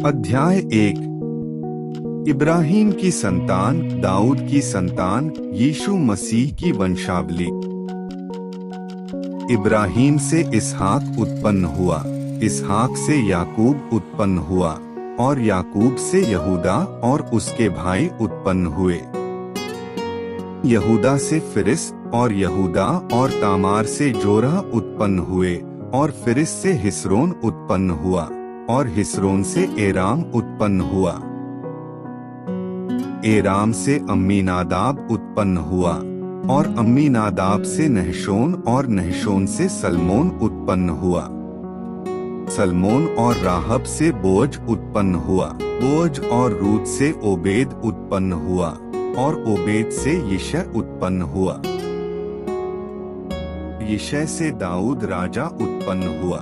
अध्याय 1। इब्राहिम की संतान, दाऊद की संतान, यीशु मसीह की वंशावली। इब्राहिम से इसहाक उत्पन्न हुआ, इसहाक से याकूब उत्पन्न हुआ, और याकूब से यहूदा और उसके भाई उत्पन्न हुए। यहूदा से फिरिस, और यहूदा और तामार से जोरह उत्पन्न हुए, और फिरिस से हिस्रोन उत्पन्न हुआ, और हिस्रोन से एराम उत्पन्न हुआ। एराम से अम्मीनादाब उत्पन्न हुआ, और अम्मीनादाब से नहशोन, और नहशोन से सलमोन उत्पन्न हुआ। सलमोन और राहब से बोअज उत्पन्न हुआ, बोअज और रूत से ओबेद उत्पन्न हुआ, और ओबेद से यिशै उत्पन्न हुआ। यिशै से दाऊद राजा उत्पन्न हुआ,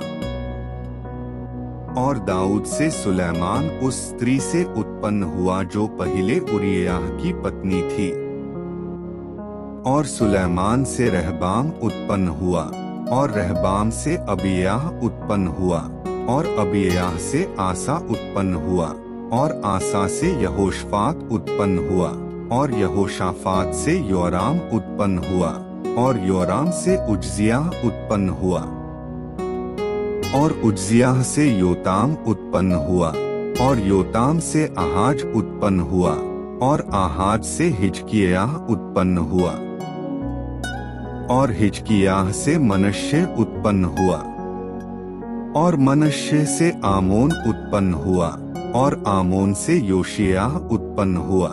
और दाऊद से सुलैमान उस स्त्री से उत्पन्न हुआ जो पहले उरिय्याह की पत्नी थी। और सुलैमान से रहबाम उत्पन्न हुआ, और रहबाम से अबिय्याह उत्पन्न हुआ, और अबिय्याह से आसा उत्पन्न हुआ, और आसा से यहोशाफात उत्पन्न हुआ, और यहोशाफात से योराम उत्पन्न हुआ, और योराम से उज्जियाह उत्पन्न हुआ, और उज्जियाह से योताम उत्पन्न हुआ, और योताम से आहाज उत्पन्न हुआ, और आहाज से हिजकिय्याह उत्पन्न हुआ, और हिजकिय्याह से मनश्शे उत्पन्न हुआ, और मनश्शे से आमोन उत्पन्न हुआ, और आमोन से योशिय्याह उत्पन्न हुआ।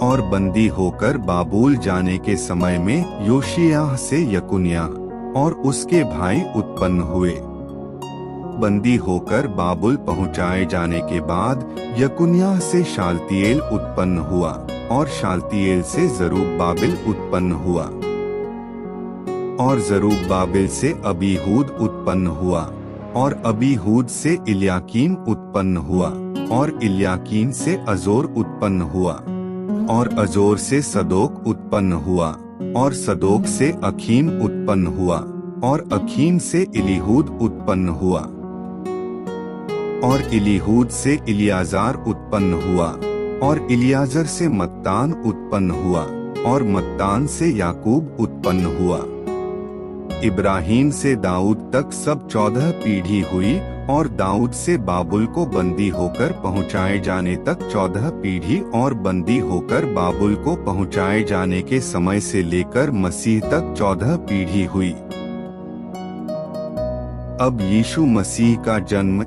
और बंदी होकर बाबुल जाने के समय में योशिय्याह से यकुन्याह और उसके भाई उत्पन्न हुए। बंदी होकर बाबुल पहुंचाए जाने के बाद यकुन्याह से शालतिएल उत्पन्न हुआ, और शालतिएल से जरूब्बाबिल उत्पन्न हुआ, और जरूब्बाबिल से अबीहूद उत्पन्न हुआ, और अबीहूद से इल्याकीम उत्पन्न हुआ, और इल्याकीम से अजोर उत्पन्न हुआ, और अजोर से सदोक उत्पन्न हुआ, और सदोक से अखीम उत्पन्न हुआ, और अखीम से इलीहूद उत्पन्न हुआ, और इलीहूद से इलियाजार उत्पन्न हुआ, और इलियाजर से मत्तान उत्पन्न हुआ, और मत्तान से याकूब उत्पन्न हुआ। इब्राहिम से दाऊद तक सब 14 पीढ़ी हुई, और दाऊद से बाबुल को बंदी होकर पहुंचाए जाने तक 14 पीढ़ी, और बंदी होकर बाबुल को पहुंचाए जाने के समय से लेकर मसीह तक 14 पीढ़ी हुई। अब यीशु मसीह का जन्म।